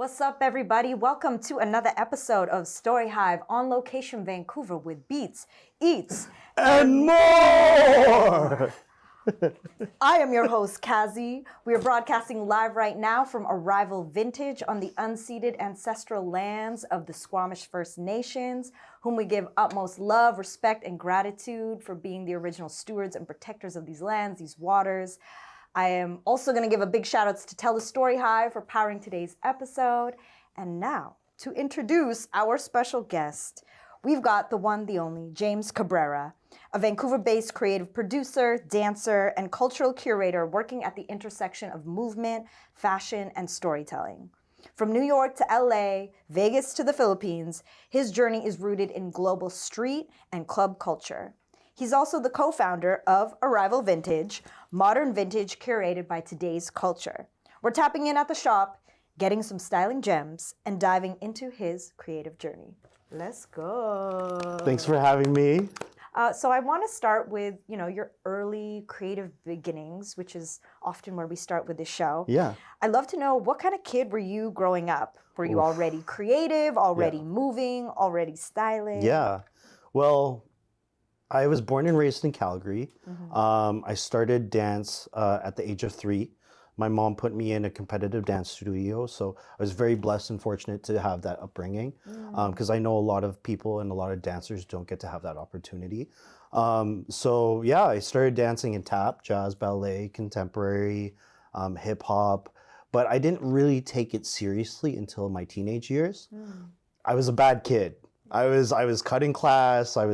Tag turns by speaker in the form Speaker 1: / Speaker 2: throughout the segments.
Speaker 1: What's up, everybody? Welcome to another episode of StoryHive On Location Vancouver with Beats, Eats,
Speaker 2: and more!
Speaker 1: I am your host, Kazi. We are broadcasting live right now from Arrival Vintage on the unceded ancestral lands of the Squamish First Nations, whom we give utmost love, respect, and gratitude for being the original stewards and protectors of these lands, these waters. I am also going to give a big shout out to TELUS STORYHIVE for powering today's episode. And now, to introduce our special guest, we've got the one, the only, James Cabrera, a Vancouver-based creative producer, dancer, and cultural curator working at the intersection of movement, fashion, and storytelling. From New York to LA, Vegas to the Philippines, his journey is rooted in global street and club culture. He's also the co-founder of Arrival Vintage, modern vintage curated by today's culture. We're tapping in at the shop, getting some styling gems, and diving into his creative journey. Let's go.
Speaker 2: Thanks for having me.
Speaker 1: So I want to start with, your early creative beginnings, which is often where we start with the show.
Speaker 2: Yeah.
Speaker 1: I'd love to know, what kind of kid were you growing up? Were you already creative, already moving, already styling?
Speaker 2: Yeah. Well, I was born and raised in Calgary. I started dance at the age of 3. My mom put me in a competitive dance studio, so I was very blessed and fortunate to have that upbringing, because I know a lot of people and a lot of dancers don't get to have that opportunity. So yeah, I started dancing in tap, jazz, ballet, contemporary, hip hop, but I didn't really take it seriously until my teenage years. I was a bad kid. I was cutting class. I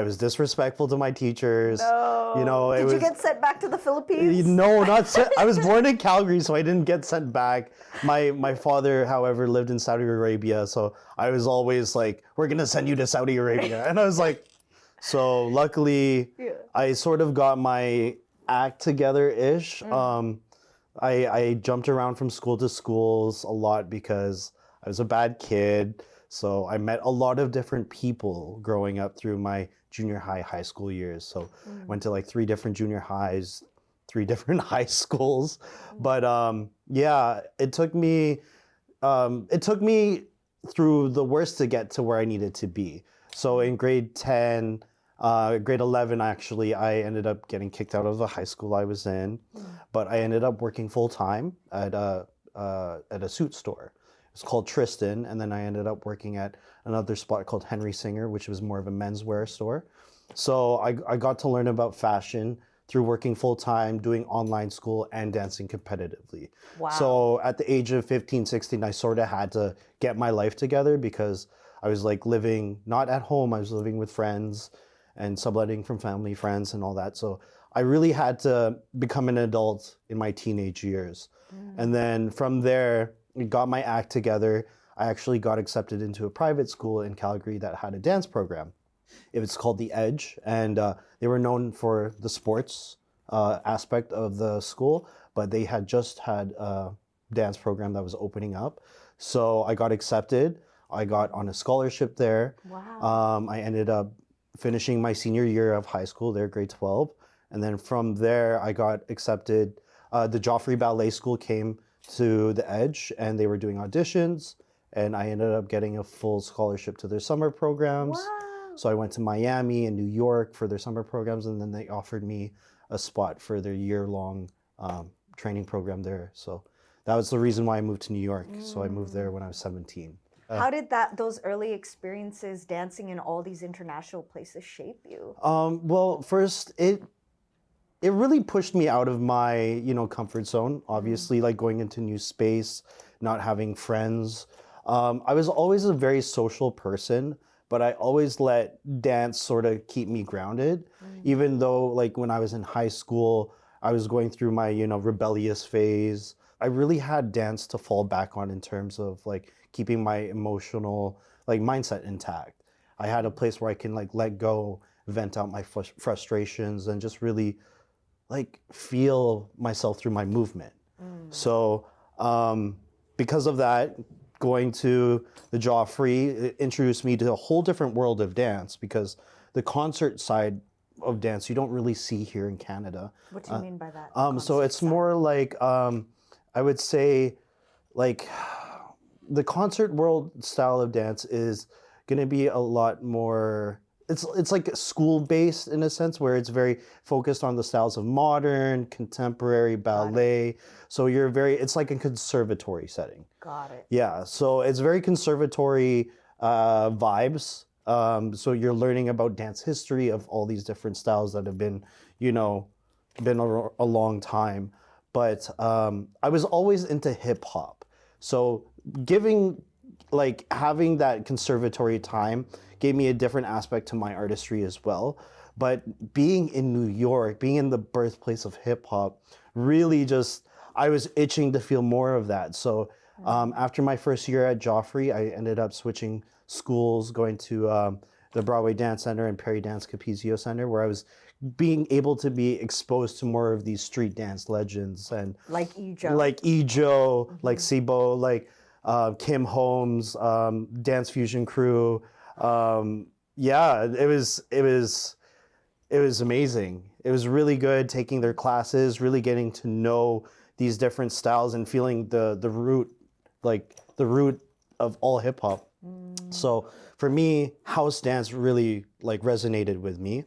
Speaker 2: was disrespectful to my teachers.
Speaker 1: No. Did you get sent back to the Philippines?
Speaker 2: No, not sent. I was born in Calgary, so I didn't get sent back. My father, however, lived in Saudi Arabia, so I was always like, we're going to send you to Saudi Arabia. And I was like, so luckily, I sort of got my act together-ish. I jumped around from school to schools a lot because I was a bad kid. So I met a lot of different people growing up through my junior high school years. So went to like 3 different junior highs, 3 different high schools. But yeah, it took me through the worst to get to where I needed to be. So in grade 10, grade 11, actually, I ended up getting kicked out of the high school I was in. But I ended up working full time at a suit store. It's called Tristan, and then I ended up working at another spot called Henry Singer, which was more of a menswear store. So I got to learn about fashion through working full-time, doing online school, and dancing competitively.
Speaker 1: Wow.
Speaker 2: So at the age of 15, 16, I sort of had to get my life together because I was like living, not at home, I was living with friends and subletting from family, friends, and all that. So I really had to become an adult in my teenage years. And then from there, got my act together. I actually got accepted into a private school in Calgary that had a dance program. It was called The Edge, and they were known for the sports aspect of the school, but they had just had a dance program that was opening up. So I got accepted. I got on a scholarship there.
Speaker 1: Wow.
Speaker 2: I ended up finishing my senior year of high school there, grade 12. And then from there, I got accepted. The Joffrey Ballet School came to the Edge, and they were doing auditions, and I ended up getting a full scholarship to their summer programs.
Speaker 1: Wow.
Speaker 2: So I went to Miami and New York for their summer programs, and then they offered me a spot for their year-long training program there. So that was the reason why I moved to New York. So I moved there when I was 17.
Speaker 1: How did those early experiences dancing in all these international places shape you?
Speaker 2: Well, first, it really pushed me out of my, comfort zone, obviously, like going into new space, not having friends. I was always a very social person, but I always let dance sort of keep me grounded, even though like when I was in high school, I was going through my, rebellious phase. I really had dance to fall back on in terms of like keeping my emotional like mindset intact. I had a place where I can like let go, vent out my frustrations, and just really like feel myself through my movement. So because of that, going to the Joffrey, it introduced me to a whole different world of dance, because the concert side of dance you don't really see here in Canada.
Speaker 1: What do you mean by that?
Speaker 2: So it's more like, I would say, like, the concert world style of dance is going to be a lot more. It's like school based in a sense where it's very focused on the styles of modern, contemporary, ballet. So it's like a conservatory setting.
Speaker 1: Got it.
Speaker 2: Yeah, so it's very conservatory vibes. So you're learning about dance history of all these different styles that have been, a long time. But I was always into hip hop. So having that conservatory time gave me a different aspect to my artistry as well. But being in New York, being in the birthplace of hip hop, really I was itching to feel more of that. So after my first year at Joffrey, I ended up switching schools, going to the Broadway Dance Center and Perry Dance Capizio Center, where I was being able to be exposed to more of these street dance legends and
Speaker 1: like Ejo,
Speaker 2: like Sibo, like Kim Holmes, Dance Fusion Crew. Yeah, it was amazing. It was really good taking their classes, really getting to know these different styles and feeling the root of all hip hop. So for me, house dance really resonated with me,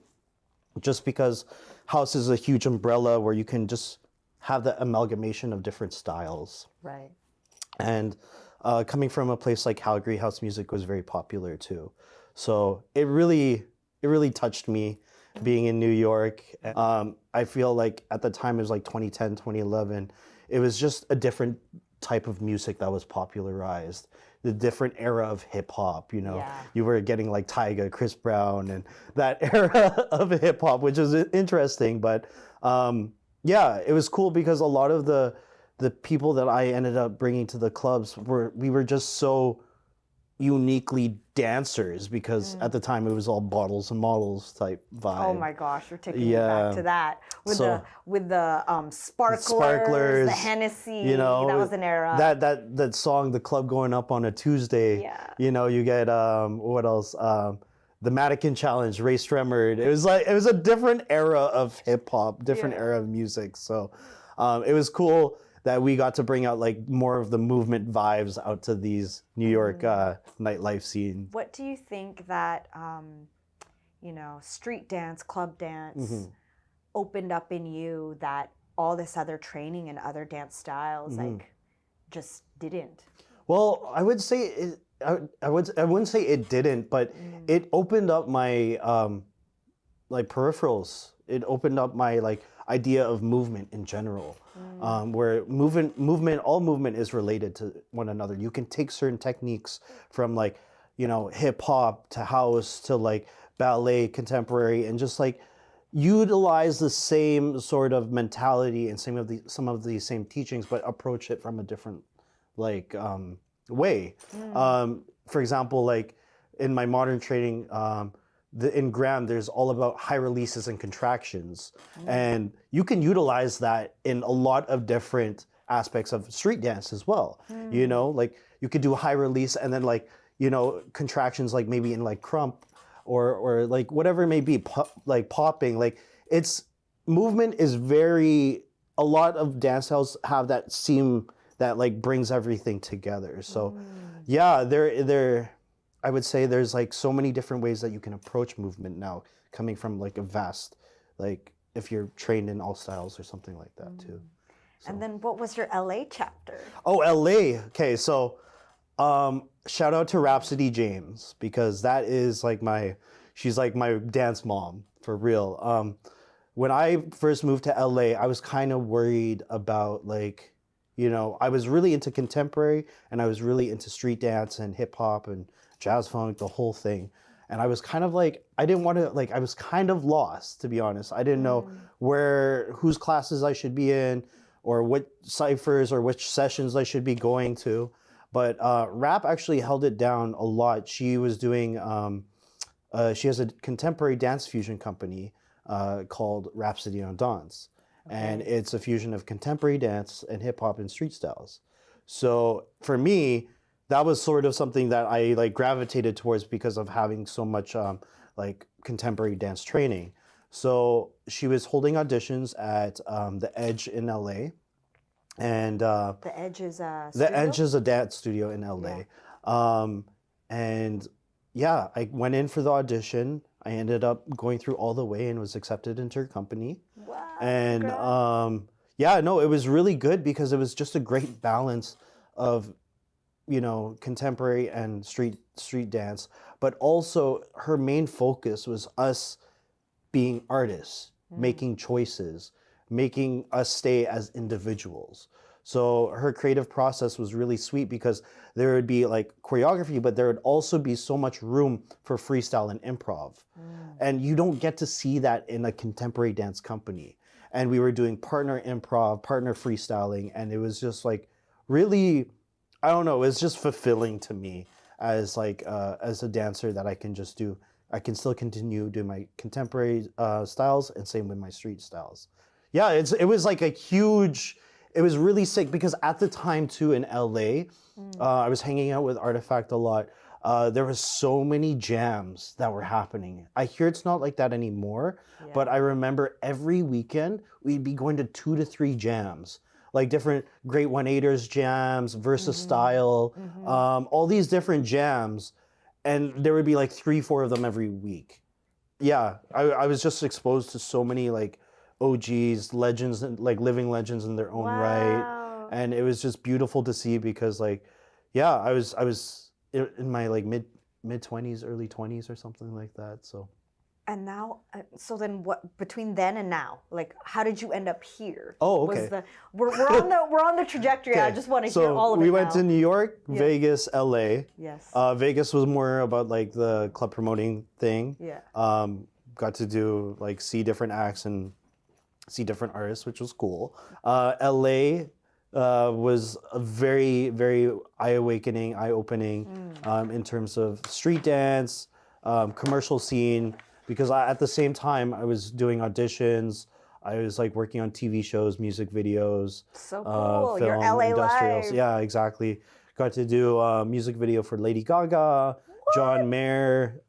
Speaker 2: just because house is a huge umbrella where you can just have the amalgamation of different styles.
Speaker 1: Right.
Speaker 2: And coming from a place like Calgary, house music was very popular too. So it really touched me being in New York. I feel like at the time, it was like 2010, 2011, it was just a different type of music that was popularized. The different era of hip hop, you were getting like Tyga, Chris Brown, and that era of hip hop, which is interesting. But yeah, it was cool because a lot of the people that I ended up bringing to the clubs we were just so uniquely dancers, because at the time it was all bottles and models type vibe.
Speaker 1: Oh my gosh, you're taking me back to that with the sparklers, the Hennessy. That was an era.
Speaker 2: That song, The Club Going Up on a Tuesday.
Speaker 1: Yeah.
Speaker 2: You get what else? The Mannequin Challenge, Ray Stremmerd. It was a different era of hip hop, different era of music. So it was cool that we got to bring out more of the movement vibes out to these New York nightlife scene.
Speaker 1: What do you think that street dance, club dance opened up in you that all this other training and other dance styles just didn't?
Speaker 2: Well, I would say I wouldn't say it didn't, but it opened up my peripherals. It opened up my idea of movement in general, where all movement is related to one another. You can take certain techniques from hip hop to house to ballet, contemporary, and just utilize the same sort of mentality and some of the same teachings, but approach it from a different way. For example, in my modern training, in Graham, there's all about high releases and contractions. And you can utilize that in a lot of different aspects of street dance as well. You could do a high release and then contractions maybe in crump or whatever it may be, popping. It's movement is a lot of dance styles have that seam that brings everything together. So yeah, I would say there's so many different ways that you can approach movement now, coming from a vast, if you're trained in all styles or something like that too. So.
Speaker 1: And then what was your LA chapter?
Speaker 2: Oh, LA. Okay, so shout out to Rhapsody James, because that is she's my dance mom for real. When I first moved to LA, I was kind of worried about I was really into contemporary and I was really into street dance and hip hop and jazz funk, the whole thing. And I was kind of I didn't want to, I was kind of lost, to be honest. I didn't know whose classes I should be in or what ciphers or which sessions I should be going to. But Rap actually held it down a lot. She was doing, she has a contemporary dance fusion company called Rhapsody on Dance. Okay. And it's a fusion of contemporary dance and hip hop and street styles. So for me, that was sort of something that I gravitated towards because of having so much contemporary dance training. So she was holding auditions at the Edge in LA, And
Speaker 1: The Edge is a
Speaker 2: the
Speaker 1: studio?
Speaker 2: Edge is a dance studio in LA. And yeah, I went in for the audition. I ended up going through all the way and was accepted into her company.
Speaker 1: Wow,
Speaker 2: And
Speaker 1: congrats.
Speaker 2: yeah, no, it was really good because it was just a great balance of, you know, contemporary and street dance. But also her main focus was us being artists, making choices, making us stay as individuals. So her creative process was really sweet because there would be like choreography, but there would also be so much room for freestyle and improv. And you don't get to see that in a contemporary dance company. And we were doing partner improv, partner freestyling, and it was just like really, I don't know, it's just fulfilling to me as like as a dancer that I can just do. I can still continue doing my contemporary styles and same with my street styles. Yeah, it was like a huge. It was really sick because at the time too in LA, I was hanging out with Artifact a lot. There was so many jams that were happening. I hear it's not like that anymore, but I remember every weekend we'd be going to 2 to 3 jams, like different Great 1-8ers jams, Versa Style, all these different jams, and there would be like 3, 4 of them every week. Yeah, I was just exposed to so many like OGs, legends, and like living legends in their own right,
Speaker 1: Wow.
Speaker 2: and it was just beautiful to see because like, yeah, I was in my like mid 20s, early 20s or something like that. So
Speaker 1: And now, so then what, between then and now, like, how did you end up here?
Speaker 2: Oh, okay.
Speaker 1: We're on the trajectory. I just want to hear all of it
Speaker 2: we went
Speaker 1: now.
Speaker 2: to New York, Vegas, LA.
Speaker 1: Yes.
Speaker 2: Vegas was more about like the club promoting thing.
Speaker 1: Yeah.
Speaker 2: Got to do like see different acts and see different artists, which was cool. LA was a very, very eye-opening in terms of street dance, commercial scene, because at the same time I was doing auditions. I was like working on TV shows, music videos.
Speaker 1: So cool. Your
Speaker 2: film,
Speaker 1: LA
Speaker 2: industrials.
Speaker 1: life.
Speaker 2: Yeah, exactly. Got to do a music video for Lady Gaga, John Mayer.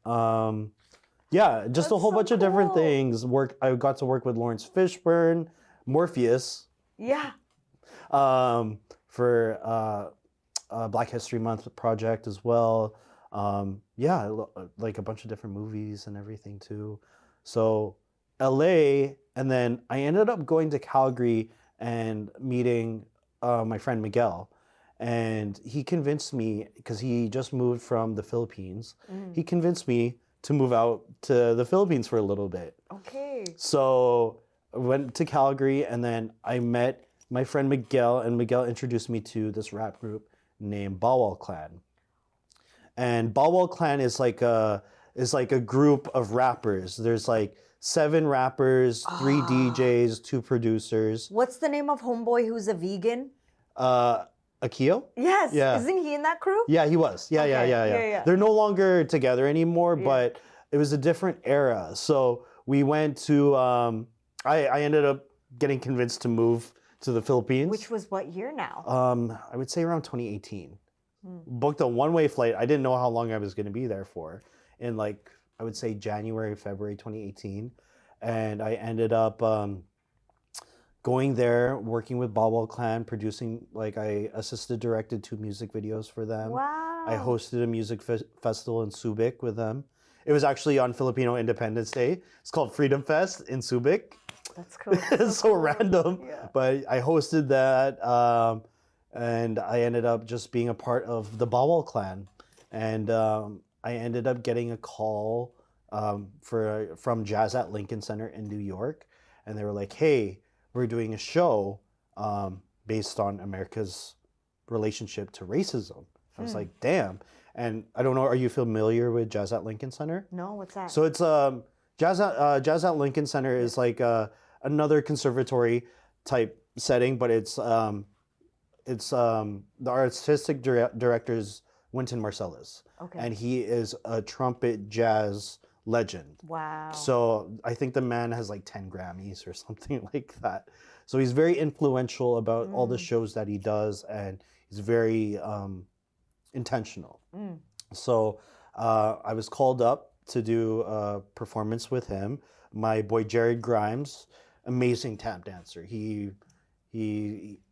Speaker 2: Yeah, just a whole bunch of different things. I got to work with Lawrence Fishburne, Morpheus.
Speaker 1: Yeah.
Speaker 2: For Black History Month project as well. Yeah, like a bunch of different movies and everything too. So LA, and then I ended up going to Calgary and meeting my friend Miguel. And he convinced me, because he just moved from the Philippines, he convinced me to move out to the Philippines for a little bit.
Speaker 1: Okay.
Speaker 2: So I went to Calgary, and then I met my friend Miguel, and Miguel introduced me to this rap group named Bawal Clan. And Bawal Clan is like a group of rappers. There's like 7 rappers, 3 DJs, 2 producers.
Speaker 1: What's the name of homeboy who's a vegan?
Speaker 2: Akio?
Speaker 1: Yes.
Speaker 2: Yeah.
Speaker 1: Isn't he in that crew?
Speaker 2: Yeah, he was. Yeah.
Speaker 1: Yeah.
Speaker 2: They're no longer together anymore, but it was a different era. So we went to, I ended up getting convinced to move to the Philippines.
Speaker 1: Which was what year now?
Speaker 2: I would say around 2018. Booked a one-way flight. I didn't know how long I was going to be there for. In like, I would say January, February 2018. And I ended up going there, working with Bawal Clan, producing, like I assisted directed 2 music videos for them.
Speaker 1: Wow.
Speaker 2: I hosted a music festival in Subic with them. It was actually on Filipino Independence Day. It's called Freedom Fest in Subic.
Speaker 1: That's cool.
Speaker 2: It's so random.
Speaker 1: Yeah.
Speaker 2: But I hosted that, and I ended up just being a part of the Bawal Clan. And I ended up getting a call from Jazz at Lincoln Center in New York. And they were like, hey, we're doing a show based on America's relationship to racism. I was like, damn. And I don't know, are you familiar with Jazz at Lincoln Center?
Speaker 1: No, what's that?
Speaker 2: So it's Jazz at Lincoln Center is like another conservatory type setting, but it's the artistic director is Wynton Marsalis.
Speaker 1: Okay.
Speaker 2: And he is a trumpet jazz legend.
Speaker 1: Wow.
Speaker 2: So I think the man has like 10 Grammys or something like that. So he's very influential about all the shows that he does, and he's very intentional. So I was called up to do a performance with him. My boy Jared Grimes, amazing tap dancer. He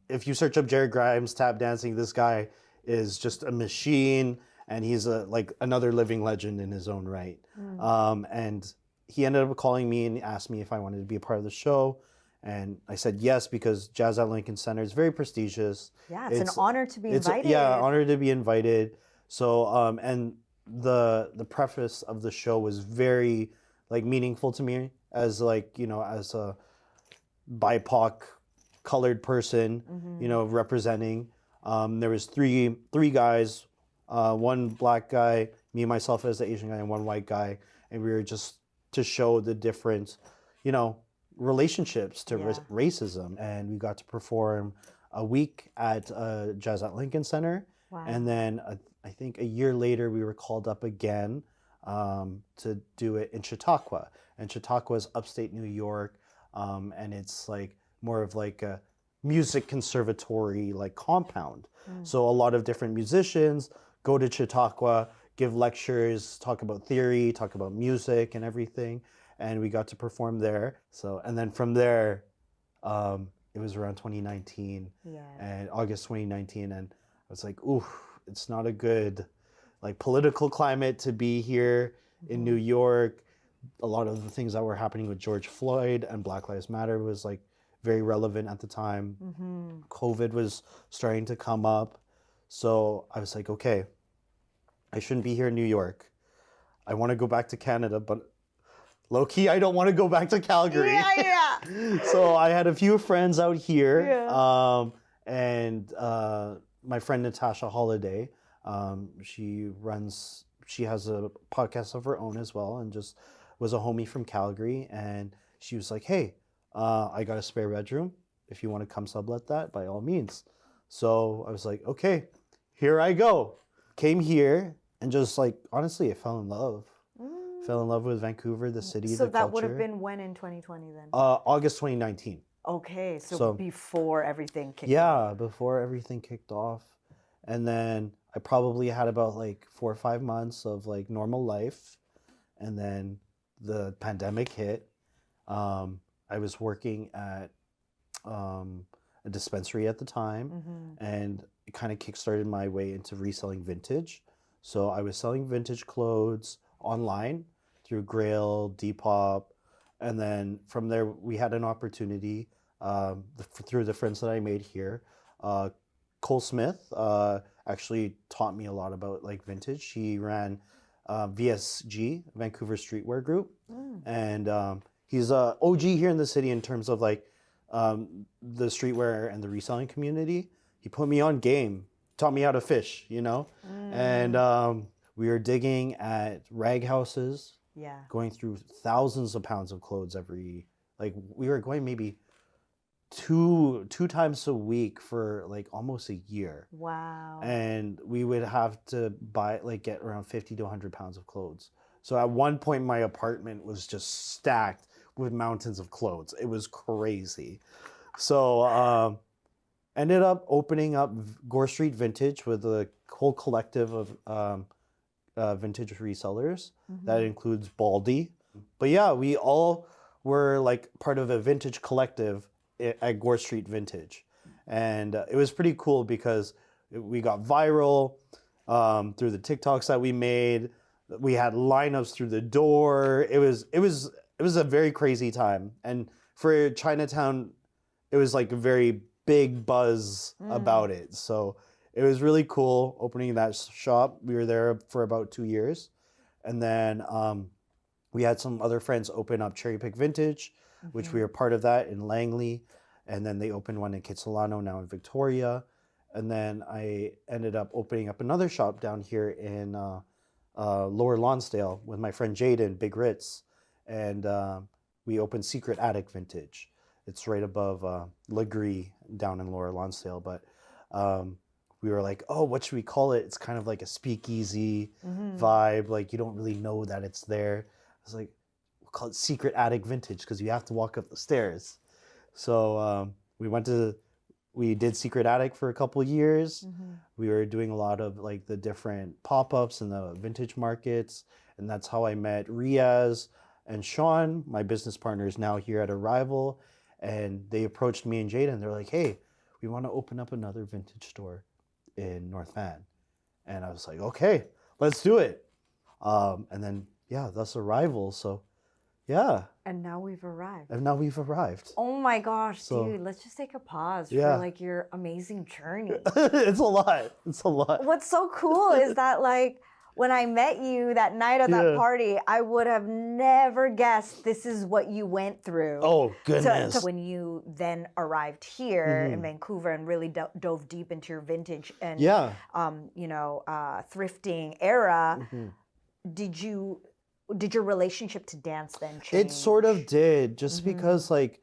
Speaker 2: if you search up Jared Grimes tap dancing, this guy is just a machine, and he's like another living legend in his own right. And he ended up calling me and asked me if I wanted to be a part of the show. And I said yes, because Jazz at Lincoln Center is very prestigious.
Speaker 1: Yeah, it's an honor to be invited.
Speaker 2: Yeah, honor to be invited. So, and the preface of the show was very like meaningful to me as like, you know, as a BIPOC colored person, you know, representing. There was three guys, one black guy, me myself as the Asian guy, and one white guy, and we were just to show the different, you know, relationships to racism. And we got to perform a week at Jazz at Lincoln Center.
Speaker 1: Wow.
Speaker 2: And then I think a year later we were called up again to do it in Chautauqua. And Chautauqua is upstate New York, and it's like more of like a music conservatory like compound. So a lot of different musicians go to Chautauqua, give lectures, talk about theory, talk about music and everything. And we got to perform there. So, and then from there, it was around 2019 and August 2019. And I was like, ooh, it's not a good like political climate to be here in New York. A lot of the things that were happening with George Floyd and Black Lives Matter was like very relevant at the time. COVID was starting to come up. So I was like, okay, I shouldn't be here in New York. I want to go back to Canada, but low key, I don't want to go back to Calgary. So I had a few friends out here, and my friend Natasha Holiday, she has a podcast of her own as well, and just was a homie from Calgary, and she was like, hey, I got a spare bedroom. If you want to come sublet that, by all means. So I was like, okay, here I go. Came here, and just like, honestly, I fell in love. Fell in love with Vancouver, the city, the culture.
Speaker 1: So that would have been when in 2020 then?
Speaker 2: August 2019.
Speaker 1: Okay, so before everything kicked off.
Speaker 2: Yeah, before everything kicked off. And then I probably had about like 4 or 5 months of like normal life. And then the pandemic hit. I was working at a dispensary at the time, and it kind of kickstarted my way into reselling vintage. So I was selling vintage clothes online through Grail, Depop, and then from there we had an opportunity through the friends that I made here. Cole Smith actually taught me a lot about like vintage. She ran VSG, Vancouver Streetwear Group, and he's a OG here in the city in terms of like the streetwear and the reselling community. He put me on game, taught me how to fish, you know, and we were digging at rag houses, going through thousands of pounds of clothes like we were going maybe two times a week for like almost a year.
Speaker 1: Wow.
Speaker 2: And we would have to get around 50 to 100 pounds of clothes. So at one point my apartment was just stacked with mountains of clothes. It was crazy. So ended up opening up Gore Street Vintage with a whole collective of vintage resellers. That includes Baldy. But yeah, we all were like part of a vintage collective at Gore Street Vintage. And it was pretty cool because we got viral through the TikToks that we made. We had lineups through the door. It was a very crazy time. And for Chinatown, it was like a very big buzz about it. So it was really cool opening that shop. We were there for about 2 years. And then we had some other friends open up Cherry Pick Vintage, which we were part of that in Langley. And then they opened one in Kitsilano, now in Victoria. And then I ended up opening up another shop down here in Lower Lonsdale with my friend Jaden, Big Ritz. And we opened Secret Attic Vintage. It's right above Legree down in Lower Lonsdale. But we were like, oh, what should we call it? It's kind of like a speakeasy vibe. Like you don't really know that it's there. I was like, we'll call it Secret Attic Vintage because you have to walk up the stairs. So we did Secret Attic for a couple of years. We were doing a lot of like the different pop-ups and the vintage markets. And that's how I met Riaz and Sean, my business partners now here at Arrival. And they approached me and Jada and they're like, hey, we want to open up another vintage store in North Van. And I was like, okay, let's do it. And then, yeah, thus Arrival. So, yeah.
Speaker 1: And now we've arrived.
Speaker 2: And now we've arrived.
Speaker 1: Oh my gosh,
Speaker 2: So-
Speaker 1: dude, let's just take a pause
Speaker 2: Yeah.
Speaker 1: for like your amazing journey.
Speaker 2: It's a lot. It's a lot.
Speaker 1: What's so cool is that like when I met you that night at that
Speaker 2: Yeah.
Speaker 1: party, I would have never guessed this is what you went through.
Speaker 2: Oh,
Speaker 1: to
Speaker 2: goodness.
Speaker 1: when you then arrived here in
Speaker 2: Mhm.
Speaker 1: Vancouver and really dove deep into your vintage and
Speaker 2: Yeah.
Speaker 1: thrifting era,
Speaker 2: Mhm.
Speaker 1: did your relationship to dance then change?
Speaker 2: It sort of did, just
Speaker 1: Mhm.
Speaker 2: because like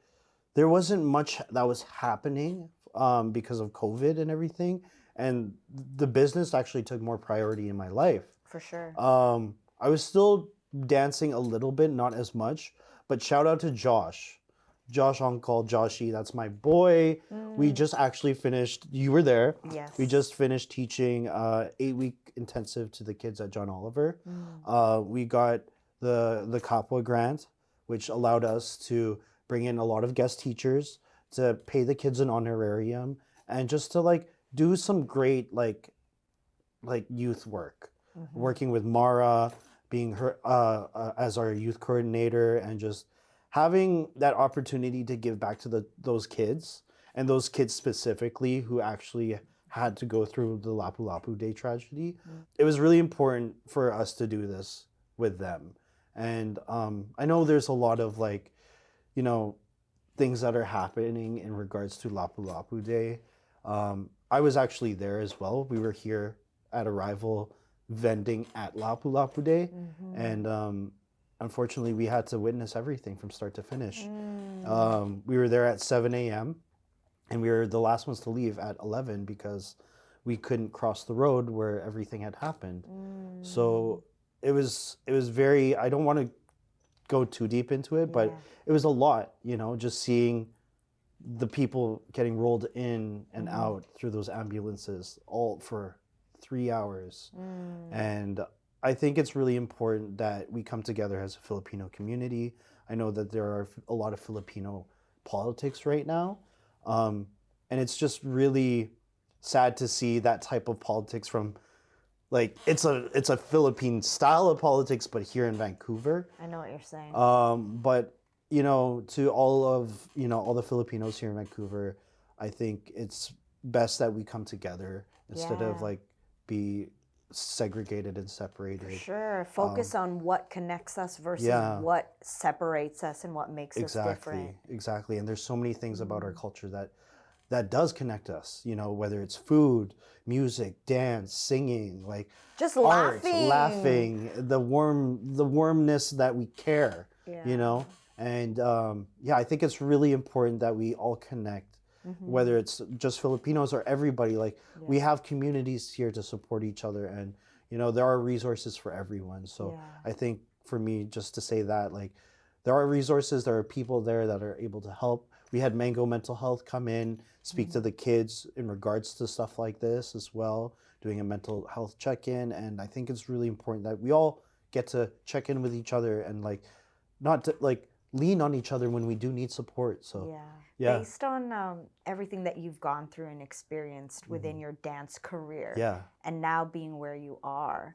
Speaker 2: there wasn't much that was happening because of COVID and everything, and the business actually took more priority in my life.
Speaker 1: For sure.
Speaker 2: I was still dancing a little bit, not as much, but shout out to Josh on call, Joshy, that's my boy. We just actually finished. You were there.
Speaker 1: Yes.
Speaker 2: We just finished teaching 8-week intensive to the kids at John Oliver. We got the Capua grant, which allowed us to bring in a lot of guest teachers to pay the kids an honorarium and just to like do some great like youth work, working with Mara, being her as our youth coordinator, and just having that opportunity to give back to those kids, and those kids specifically who actually had to go through the Lapu Lapu Day tragedy. It was really important for us to do this with them. And I know there's a lot of like, you know, things that are happening in regards to Lapu Lapu Day. I was actually there as well. We were here at Arrival vending at Lapu Lapu Day. And unfortunately, we had to witness everything from start to finish. We were there at 7 a.m. and we were the last ones to leave at 11 because we couldn't cross the road where everything had happened. So it was very, I don't want to go too deep into it, but it was a lot, you know, just seeing the people getting rolled in and out through those ambulances all for 3 hours. And I think it's really important that we come together as a Filipino community. I know that there are a lot of Filipino politics right now. And it's just really sad to see that type of politics from like, it's a Philippine style of politics, but here in Vancouver.
Speaker 1: I know what you're saying.
Speaker 2: But, you know, to all the Filipinos here in Vancouver, I think it's best that we come together instead of like be segregated and separated.
Speaker 1: Sure. Focus on what connects us versus what separates us and what makes us different.
Speaker 2: Exactly. And there's so many things about our culture that does connect us, you know, whether it's food, music, dance, singing, like
Speaker 1: just
Speaker 2: art,
Speaker 1: laughing,
Speaker 2: the warmness that we care, you know. And I think it's really important that we all connect, whether it's just Filipinos or everybody. Like we have communities here to support each other, and you know there are resources for everyone. So I think for me, just to say that, like there are resources, there are people there that are able to help. We had Mango Mental Health come in, speak to the kids in regards to stuff like this as well, doing a mental health check-in. And I think it's really important that we all get to check in with each other and like not to like lean on each other when we do need support. So
Speaker 1: based on everything that you've gone through and experienced within your dance career, and now being where you are,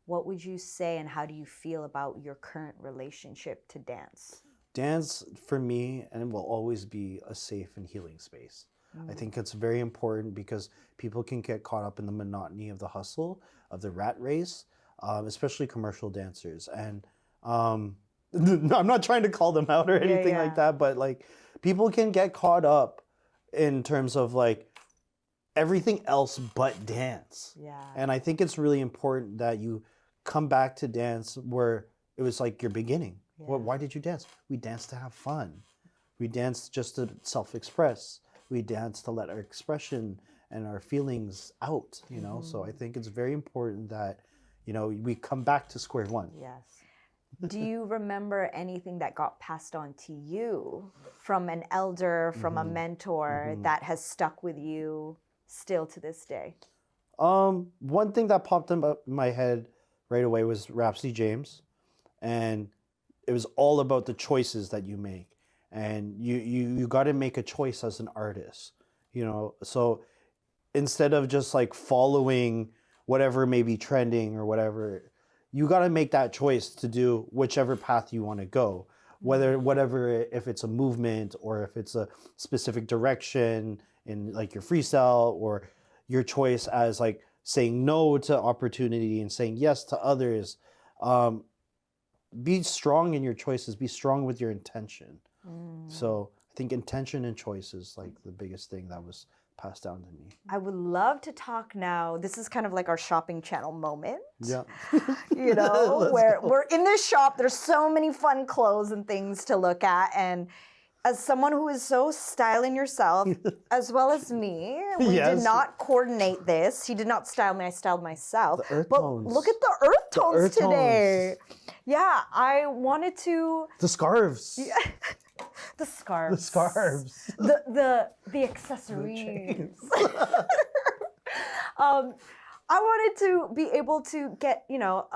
Speaker 1: what would you say and how do you feel about your current relationship to dance?
Speaker 2: Dance for me and will always be a safe and healing space. I think it's very important because people can get caught up in the monotony of the hustle, of the rat race, especially commercial dancers. And I'm not trying to call them out or anything like that, but like people can get caught up in terms of like everything else but dance. And I think it's really important that you come back to dance where it was like your beginning. Well, why did you dance? We danced to have fun. We danced just to self-express. We danced to let our expression and our feelings out, you know? So I think it's very important that, you know, we come back to square one.
Speaker 1: Yes. Do you remember anything that got passed on to you from an elder, from a mentor that has stuck with you still to this day?
Speaker 2: One thing that popped in my head right away was Rhapsody James. And it was all about the choices that you make. And you got to make a choice as an artist. you know. So instead of just like following whatever may be trending or whatever, you got to make that choice to do whichever path you want to go, whatever, if it's a movement or if it's a specific direction in like your freestyle, or your choice as like saying no to opportunity and saying yes to others. Be strong in your choices, be strong with your intention. So I think intention and choice is like the biggest thing that was passed down to me.
Speaker 1: I would love to talk now. This is kind of like our shopping channel moment.
Speaker 2: Yeah.
Speaker 1: You know,
Speaker 2: Let's
Speaker 1: where
Speaker 2: go.
Speaker 1: we're in this shop, there's so many fun clothes and things to look at. And as someone who is so styling yourself, as well as me, we
Speaker 2: Yes.
Speaker 1: did not coordinate this. He did not style me, I styled myself.
Speaker 2: The earth
Speaker 1: but
Speaker 2: tones.
Speaker 1: look at the earth tones
Speaker 2: earth
Speaker 1: today. Yeah, I wanted to
Speaker 2: The scarves.
Speaker 1: the scarves.
Speaker 2: The scarves.
Speaker 1: The accessories. I wanted to be able to get, you know,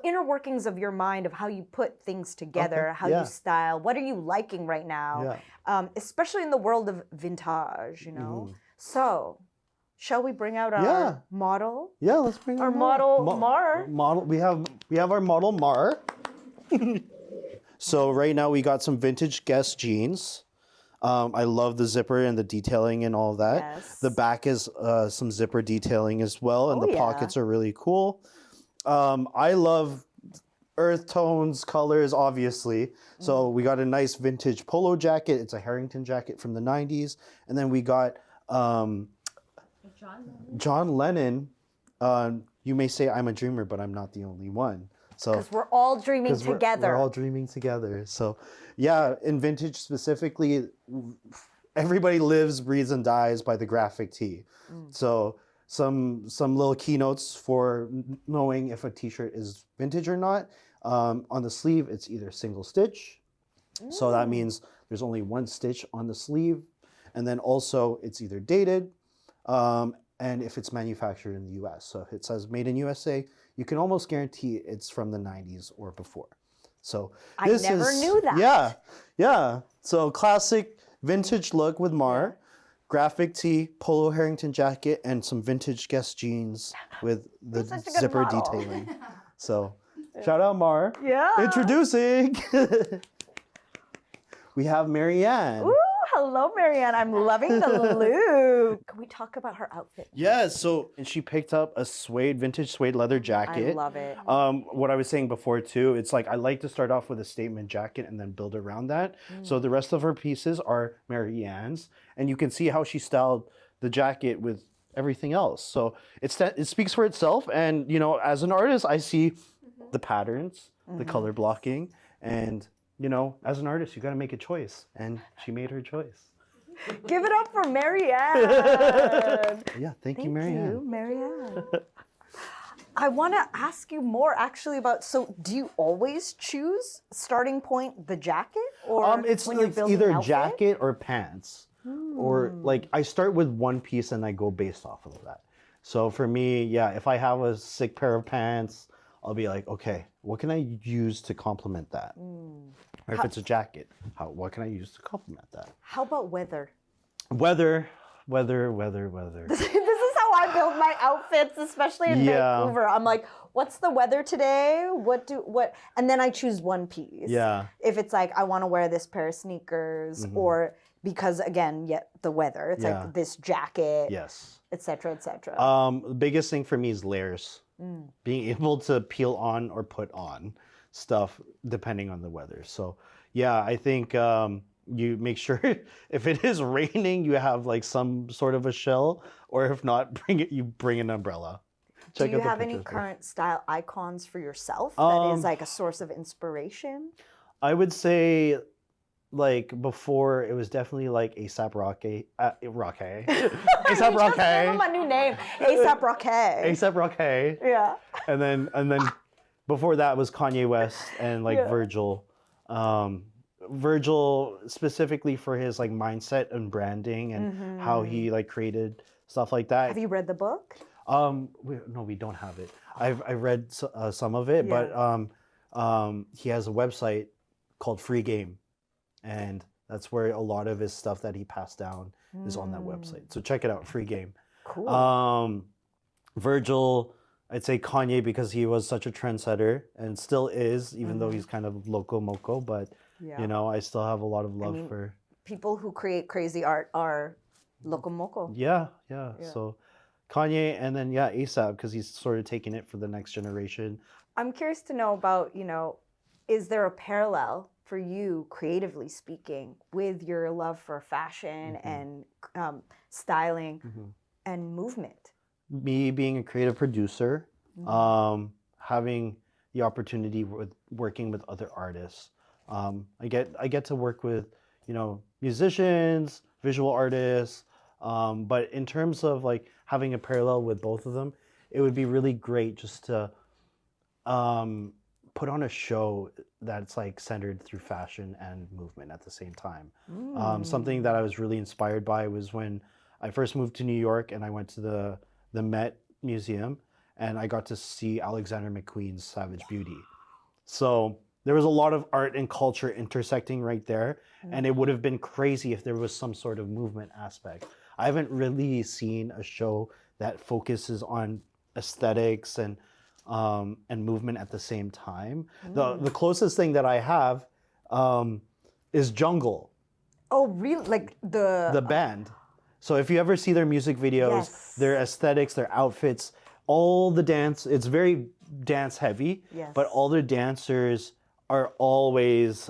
Speaker 1: inner workings of your mind of how you put things together,
Speaker 2: Okay,
Speaker 1: how
Speaker 2: yeah.
Speaker 1: you style. What are you liking right now? Especially in the world of vintage, you know. So, shall we bring out our
Speaker 2: Yeah.
Speaker 1: model?
Speaker 2: Yeah, let's bring
Speaker 1: Our
Speaker 2: them
Speaker 1: model
Speaker 2: on.
Speaker 1: Mar.
Speaker 2: Model. We have our model Mar. So right now we got some vintage Guess jeans. I love the zipper and the detailing and all of that.
Speaker 1: Yes.
Speaker 2: The back is some zipper detailing as well, and
Speaker 1: Oh,
Speaker 2: the
Speaker 1: yeah.
Speaker 2: pockets are really cool. I love earth tones, colors, obviously. So we got a nice vintage polo jacket. It's a Harrington jacket from the 90s. And then we got John Lennon. You may say I'm a dreamer, but I'm not the only one. So
Speaker 1: Because we're all dreaming
Speaker 2: 'cause we're-
Speaker 1: together.
Speaker 2: We're all dreaming together. So yeah, in vintage specifically, everybody lives, breathes, and dies by the graphic tee. So some little keynotes for knowing if a t-shirt is vintage or not. On the sleeve, it's either single stitch. So that means there's only one stitch on the sleeve. And then also it's either dated, and if it's manufactured in the US. So if it says made in USA, you can almost guarantee it's from the 90s or before. So
Speaker 1: I
Speaker 2: this
Speaker 1: never
Speaker 2: is,
Speaker 1: knew that.
Speaker 2: Yeah, yeah. So classic vintage look with Mar, graphic tee, polo Harrington jacket, and some vintage Guess jeans with the
Speaker 1: such a good
Speaker 2: zipper
Speaker 1: model.
Speaker 2: detailing. So shout out Mar.
Speaker 1: Yeah.
Speaker 2: Introducing. We have Marianne.
Speaker 1: Ooh, hello, Marianne. I'm loving the look. Can we talk about her outfit?
Speaker 2: Yeah, so and she picked up a vintage suede leather
Speaker 1: I
Speaker 2: jacket.
Speaker 1: love it.
Speaker 2: What I was saying before too, it's like I like to start off with a statement jacket and then build around that. So the rest of her pieces are Marianne's, and you can see how she styled the jacket with everything else. So it speaks for itself, and you know, as an artist, I see the patterns, the color blocking, and you know, as an artist, you got to make a choice, and she made her choice.
Speaker 1: Give it up for Marianne.
Speaker 2: Yeah, thank you,
Speaker 1: Thank
Speaker 2: Marianne.
Speaker 1: you, Marianne. I want to ask you more actually about, so do you always choose starting point the jacket? Or
Speaker 2: It's
Speaker 1: when you're
Speaker 2: like
Speaker 1: building
Speaker 2: either
Speaker 1: an outfit?
Speaker 2: jacket or pants, or like I start with one piece and I go based off of that. So for me, yeah, if I have a sick pair of pants, I'll be like, okay, what can I use to complement that? Or if it's a jacket, what can I use to complement that?
Speaker 1: How about weather?
Speaker 2: Weather.
Speaker 1: This is how I build my outfits, especially in
Speaker 2: Yeah.
Speaker 1: Vancouver. I'm like, what's the weather today? And then I choose one piece.
Speaker 2: Yeah.
Speaker 1: If it's like, I want to wear this pair of sneakers, or because again, the weather, it's
Speaker 2: Yeah.
Speaker 1: like this jacket,
Speaker 2: Yes.
Speaker 1: et cetera, et cetera.
Speaker 2: The biggest thing for me is layers. Being able to peel on or put on stuff depending on the weather. So yeah, I think you make sure if it is raining, you have like some sort of a shell, or if not, you bring an umbrella.
Speaker 1: Do
Speaker 2: Check
Speaker 1: you
Speaker 2: out the
Speaker 1: have any
Speaker 2: pictures.
Speaker 1: current style icons for yourself that is like a source of inspiration?
Speaker 2: I would say, like before, it was definitely like ASAP Rocky. ASAP
Speaker 1: Just give him
Speaker 2: Rocky.
Speaker 1: a new name, ASAP Rocky.
Speaker 2: ASAP Rocky.
Speaker 1: Yeah.
Speaker 2: And then before that was Kanye West and like
Speaker 1: Yeah.
Speaker 2: Virgil. Virgil specifically for his like mindset and branding and how he like created stuff like that.
Speaker 1: Have you read the book?
Speaker 2: No, we don't have it. I've read some of it, but he has a website called Free Game, and That's where a lot of his stuff that he passed down is on that website. So check it out, free game.
Speaker 1: Cool.
Speaker 2: Virgil, I'd say Kanye because he was such a trendsetter and still is, even though he's kind of loco moco. But you know, I still have a lot of love for
Speaker 1: people who create crazy art are loco moco.
Speaker 2: Yeah. So Kanye, and then ASAP because he's sort of taking it for the next generation.
Speaker 1: I'm curious to know about, is there a parallel for you, creatively speaking, with your love for fashion and styling and movement?
Speaker 2: Me being a creative producer, having the opportunity with working with other artists. I get to work with, musicians, visual artists, but in terms of like having a parallel with both of them, it would be really great just to put on a show that's like centered through fashion and movement at the same time. Something that I was really inspired by was when I first moved to New York and I went to the Met Museum and I got to see Alexander McQueen's Savage Beauty. So there was a lot of art and culture intersecting right there, and it would have been crazy if there was some sort of movement aspect. I haven't really seen a show that focuses on aesthetics and movement at the same time. The closest thing that I have is Jungle.
Speaker 1: Oh, really? Like
Speaker 2: the band. So if you ever see their music videos, their aesthetics, their outfits, all the dance, it's very dance heavy, but all their dancers are always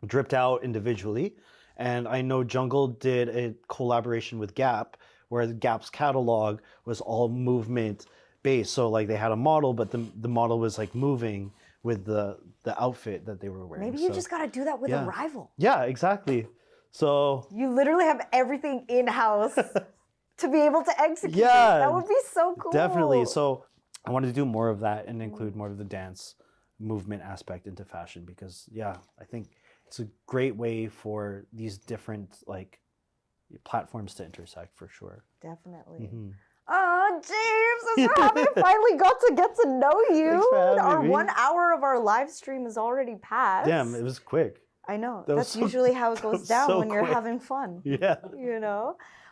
Speaker 2: dripped out individually. And I know Jungle did a collaboration with Gap, where Gap's catalog was all movement based. So like they had a model, but the model was like moving with the outfit that they were wearing.
Speaker 1: Maybe you just got to do that with Arrival.
Speaker 2: Yeah, exactly. So
Speaker 1: you literally have everything in-house to be able to execute. That would be so cool.
Speaker 2: Definitely. So I wanted to do more of that and include more of the dance movement aspect into fashion because I think it's a great way for these different like platforms to intersect for sure.
Speaker 1: Definitely. Oh, James, I'm so happy I finally got to get to know you. Our 1 hour of our live stream is already passed.
Speaker 2: Damn, it was quick.
Speaker 1: I know. That's usually how it goes down when you're having fun.
Speaker 2: Yeah.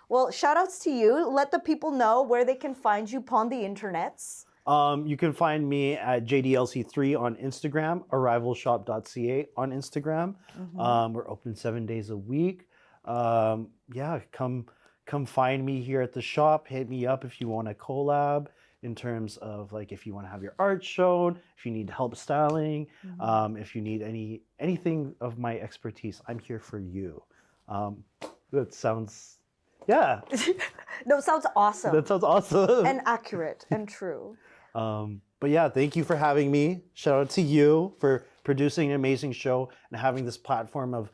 Speaker 1: Well, shout outs to you. Let the people know where they can find you upon the internets.
Speaker 2: You can find me at JDLC3 on Instagram, arrivalshop.ca on Instagram. We're open 7 days a week. Come find me here at the shop. Hit me up if you want to collab in terms of like if you want to have your art shown, if you need help styling, if you need anything of my expertise, I'm here for you. That sounds, No, it sounds awesome. That sounds awesome.
Speaker 1: And accurate and true.
Speaker 2: But thank you for having me. Shout out to you for producing an amazing show and having this platform of,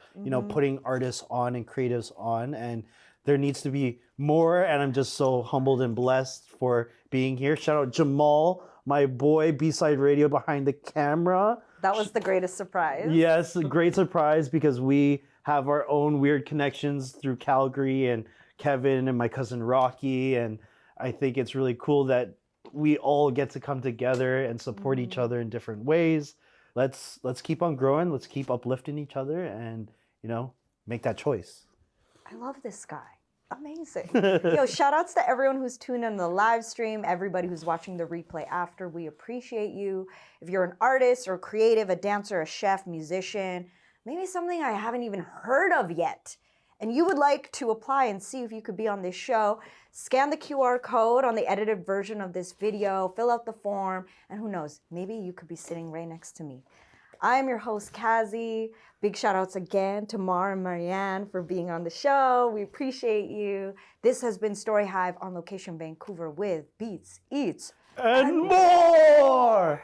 Speaker 2: putting artists on and creatives on. And there needs to be more. And I'm just so humbled and blessed for being here. Shout out Jamal, my boy, B-Side Radio behind the camera.
Speaker 1: That was the greatest surprise.
Speaker 2: Yes, a great surprise because we have our own weird connections through Calgary and Kevin and my cousin Rocky. And I think it's really cool that we all get to come together and support each other in different ways. Let's keep on growing. Let's keep uplifting each other and, make that choice.
Speaker 1: I love this guy. Amazing. Yo, shout outs to everyone who's tuned in the live stream, everybody who's watching the replay after. We appreciate you. If you're an artist or creative, a dancer, a chef, musician, maybe something I haven't even heard of yet, and you would like to apply and see if you could be on this show, scan the QR code on the edited version of this video, fill out the form, and who knows, maybe you could be sitting right next to me. I'm your host, Kazi. Big shout outs again to Mar and Marianne for being on the show. We appreciate you. This has been Story Hive on Location Vancouver with Beats, Eats,
Speaker 2: and more!